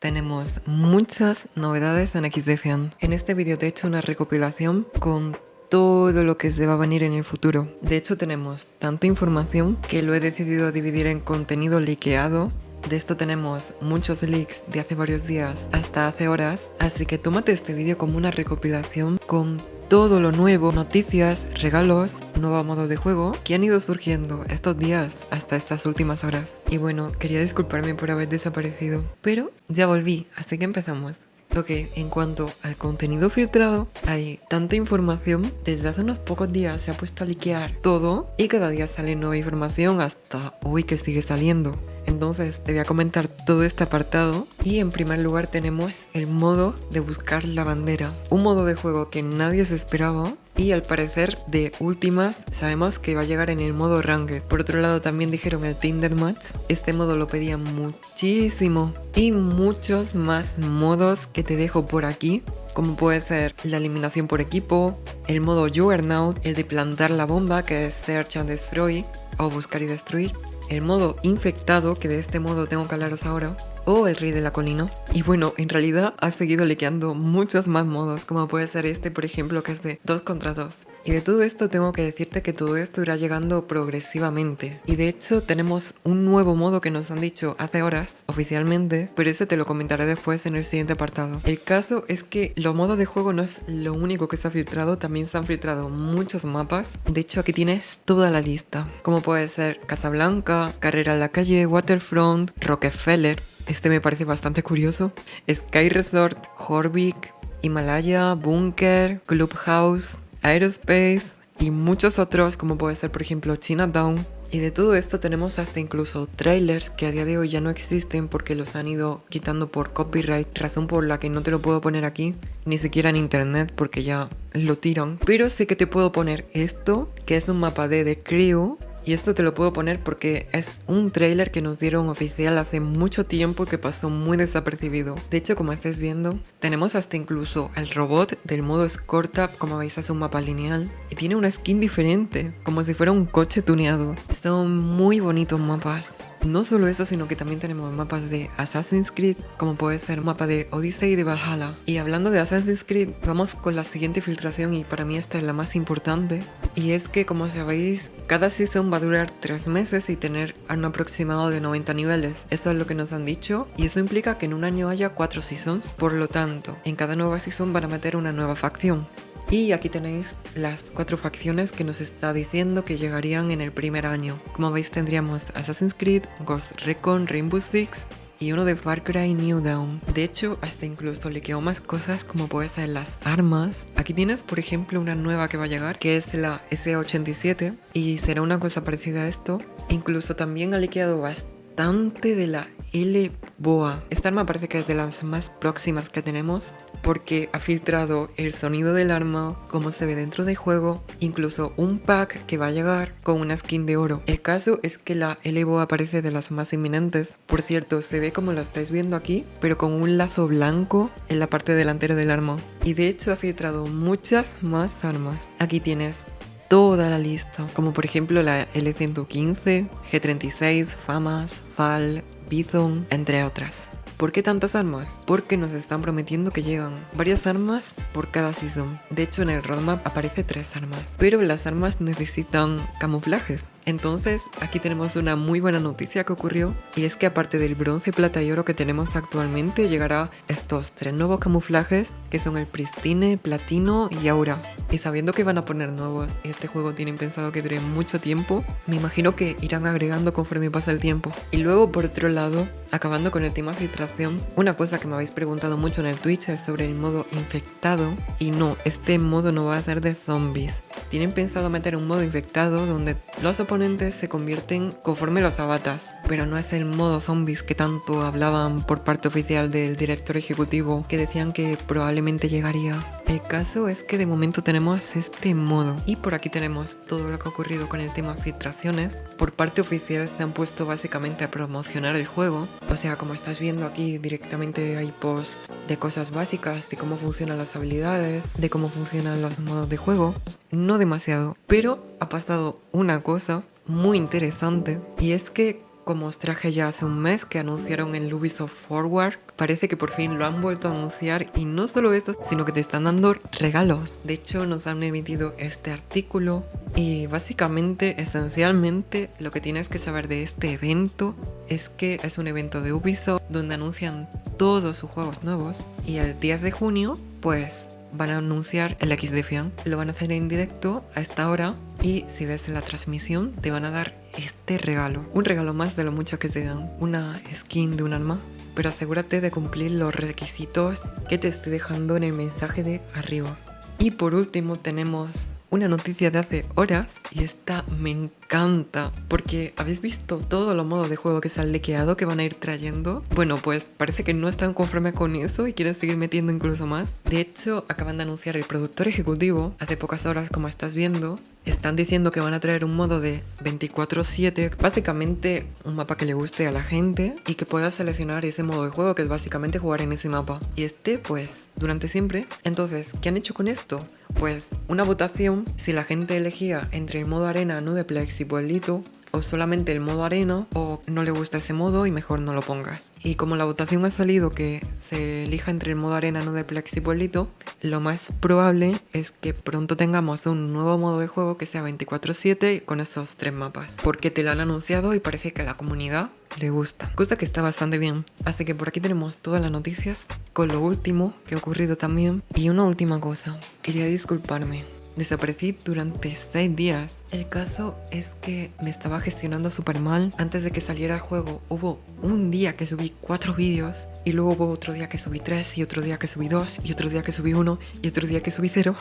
Tenemos muchas novedades en XDefiant. En este vídeo te he hecho una recopilación con todo lo que se va a venir en el futuro. De hecho tenemos tanta información que lo he decidido dividir en contenido liqueado. De esto tenemos muchos leaks de hace varios días hasta hace horas, así que tómate este vídeo como una recopilación con todo lo nuevo, noticias, regalos, nuevo modo de juego que han ido surgiendo estos días hasta estas últimas horas. Y bueno, quería disculparme por haber desaparecido, pero ya volví, así que empezamos. Ok, en cuanto al contenido filtrado, hay tanta información. Desde hace unos pocos días se ha puesto a liquear todo y cada día sale nueva información hasta hoy que sigue saliendo. Entonces te voy a comentar todo este apartado y en primer lugar tenemos el modo de buscar la bandera, un modo de juego que nadie se esperaba y al parecer de últimas sabemos que va a llegar en el modo Ranked. Por otro lado también dijeron el Team Deathmatch, este modo lo pedían muchísimo y muchos más modos que te dejo por aquí, como puede ser la eliminación por equipo, el modo Juggernaut, el de plantar la bomba que es Search and Destroy o buscar y destruir, el modo infectado, que de este modo tengo que hablaros ahora, o el rey de la colina. Y bueno, en realidad ha seguido liqueando muchos más modos, como puede ser este, por ejemplo, que es de 2 contra 2. Y de todo esto tengo que decirte que todo esto irá llegando progresivamente. Y de hecho tenemos un nuevo modo que nos han dicho hace horas, oficialmente, pero ese te lo comentaré después en el siguiente apartado. El caso es que los modos de juego no es lo único que se ha filtrado, también se han filtrado muchos mapas. De hecho aquí tienes toda la lista, como puede ser Casablanca, Carrera en la calle, Waterfront, Rockefeller. Este me parece bastante curioso. Sky Resort, Jorvik, Himalaya, Bunker, Clubhouse, Aerospace y muchos otros, como puede ser por ejemplo Chinatown. Y de todo esto tenemos hasta incluso trailers que a día de hoy ya no existen porque los han ido quitando por copyright, razón por la que no te lo puedo poner aquí, ni siquiera en internet porque ya lo tiran. Pero sé que te puedo poner esto, que es un mapa de The Crew. Y esto te lo puedo poner porque es un tráiler que nos dieron oficial hace mucho tiempo que pasó muy desapercibido. De hecho, como estáis viendo, tenemos hasta incluso al robot del modo Escort Up, como veis es un mapa lineal. Y tiene una skin diferente, como si fuera un coche tuneado. Son muy bonitos mapas. No solo eso, sino que también tenemos mapas de Assassin's Creed, como puede ser un mapa de Odyssey y de Valhalla. Y hablando de Assassin's Creed, vamos con la siguiente filtración y para mí esta es la más importante. Y es que, como sabéis, cada season va a durar 3 meses y tener un aproximado de 90 niveles. Eso es lo que nos han dicho y eso implica que en un año haya 4 seasons. Por lo tanto, en cada nueva season van a meter una nueva facción. Y aquí tenéis las 4 facciones que nos está diciendo que llegarían en el primer año. Como veis tendríamos Assassin's Creed, Ghost Recon, Rainbow Six y uno de Far Cry New Dawn. De hecho, hasta incluso liqueó más cosas como puede ser las armas. Aquí tienes, por ejemplo, una nueva que va a llegar, que es la SA-87 y será una cosa parecida a esto. Incluso también ha liqueado bastante de la L-Boa. Esta arma parece que es de las más próximas que tenemos porque ha filtrado el sonido del arma, cómo se ve dentro del juego, incluso un pack que va a llegar con una skin de oro. El caso es que la L-Boa parece de las más inminentes. Por cierto, se ve como lo estáis viendo aquí, pero con un lazo blanco en la parte delantera del arma. Y de hecho ha filtrado muchas más armas. Aquí tienes toda la lista, como por ejemplo la L115, G36, FAMAS, FAL, Bison, entre otras. ¿Por qué tantas armas? Porque nos están prometiendo que llegan varias armas por cada season. De hecho, en el roadmap aparece 3 armas. Pero las armas necesitan camuflajes. Entonces, aquí tenemos una muy buena noticia que ocurrió. Y es que aparte del bronce, plata y oro que tenemos actualmente, llegará estos 3 nuevos camuflajes, que son el Pristine, Platino y Aura. Y sabiendo que van a poner nuevos y este juego tienen pensado que dure mucho tiempo, me imagino que irán agregando conforme pasa el tiempo. Y luego, por otro lado, acabando con el tema filtración, una cosa que me habéis preguntado mucho en el Twitch es sobre el modo infectado. Y no, este modo no va a ser de zombies. Tienen pensado meter un modo infectado donde los oponentes se convierten conforme los abatas, pero no es el modo zombies que tanto hablaban por parte oficial del director ejecutivo, que decían que probablemente llegaría. El caso es que de momento tenemos este modo y por aquí tenemos todo lo que ha ocurrido con el tema filtraciones. Por parte oficial se han puesto básicamente a promocionar el juego, o sea, como estás viendo aquí directamente hay post de cosas básicas, de cómo funcionan las habilidades, de cómo funcionan los modos de juego. No demasiado, pero ha pasado una cosa muy interesante y es que como os traje ya hace un mes que anunciaron el Ubisoft Forward, parece que por fin lo han vuelto a anunciar y no solo esto, sino que te están dando regalos. De hecho, nos han emitido este artículo y básicamente, esencialmente, lo que tienes que saber de este evento es que es un evento de Ubisoft donde anuncian todos sus juegos nuevos y el 10 de junio, pues van a anunciar el XDefiant. Lo van a hacer en directo a esta hora y si ves la transmisión te van a dar este regalo. Un regalo más de lo mucho que te dan. Una skin de un arma. Pero asegúrate de cumplir los requisitos que te estoy dejando en el mensaje de arriba. Y por último tenemos una noticia de hace horas y esta me encanta porque habéis visto todos los modos de juego que se han liqueado que van a ir trayendo. Bueno, pues parece que no están conformes con eso y quieren seguir metiendo incluso más. De hecho, acaban de anunciar el productor ejecutivo hace pocas horas, como estás viendo. Están diciendo que van a traer un modo de 24/7, básicamente un mapa que le guste a la gente y que puedas seleccionar ese modo de juego que es básicamente jugar en ese mapa. Y pues durante siempre. Entonces, ¿qué han hecho con esto? Pues una votación, si la gente elegía entre el modo arena, Nudeplex y Pueblito, o solamente el modo arena, o no le gusta ese modo y mejor no lo pongas. Y como la votación ha salido que se elija entre el modo arena, Nudeplex y Pueblito, lo más probable es que pronto tengamos un nuevo modo de juego que sea 24/7 con estos 3 mapas. Porque te lo han anunciado y parece que a la comunidad le gusta. Cosa que está bastante bien. Así que por aquí tenemos todas las noticias con lo último que ha ocurrido también. Y una última cosa. Quería disculparme. Desaparecí durante 6 días. El caso es que me estaba gestionando súper mal. Antes de que saliera el juego hubo un día que subí 4 vídeos y luego hubo otro día que subí 3 y otro día que subí 2 y otro día que subí 1 y otro día que subí 0.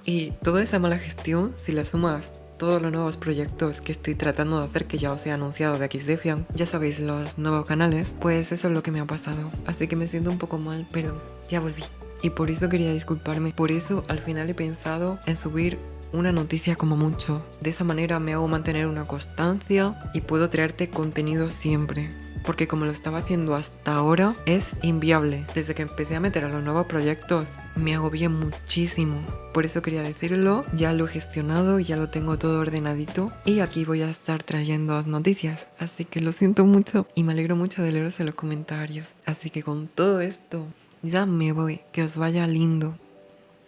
Y toda esa mala gestión, si la sumas todos los nuevos proyectos que estoy tratando de hacer, que ya os he anunciado de XDefiant, ya sabéis, los nuevos canales, pues eso es lo que me ha pasado. Así que me siento un poco mal, pero ya volví. Y por eso quería disculparme. Por eso al final he pensado en subir una noticia como mucho. De esa manera me hago mantener una constancia y puedo traerte contenido siempre. Porque como lo estaba haciendo hasta ahora, es inviable. Desde que empecé a meter a los nuevos proyectos, me agobié muchísimo. Por eso quería decirlo, ya lo he gestionado, ya lo tengo todo ordenadito. Y aquí voy a estar trayendo noticias. Así que lo siento mucho y me alegro mucho de leeros en los comentarios. Así que con todo esto, ya me voy. Que os vaya lindo.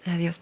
Adiós.